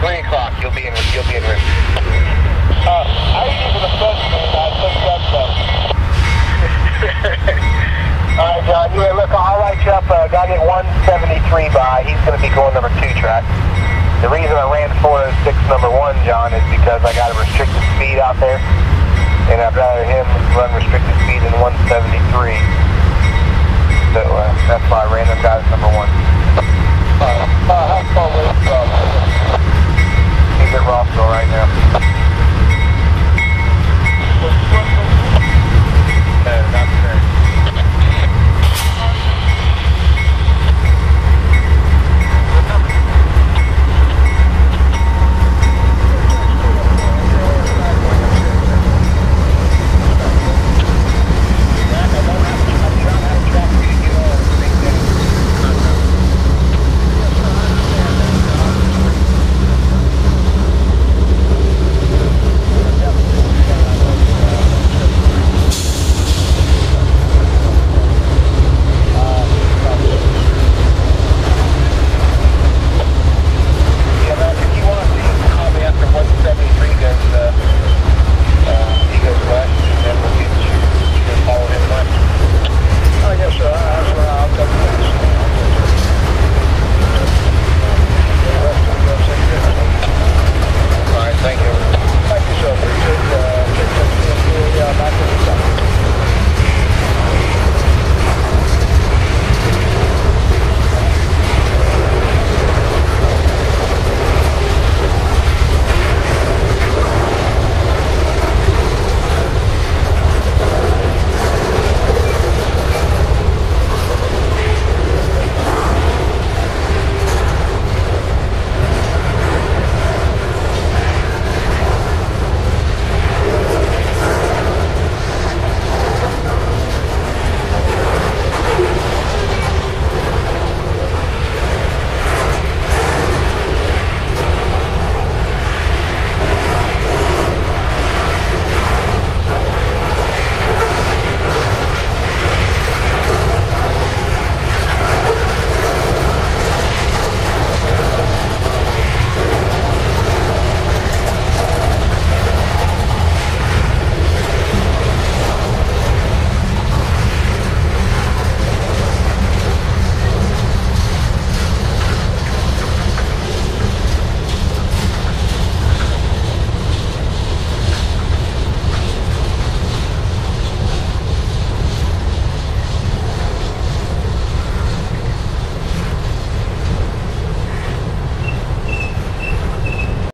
3 o'clock. You'll be in room. I ain't even a freshman. I took that stuff. All right, John. Yeah, look, I'll light you up. Gotta get 173 by. He's going to be going number 2 track. The reason I ran 406 number 1, John, is because I got a restricted speed out there, and I'd rather him run restricted speed than 173. So that's why I ran them guys number 1. How far away from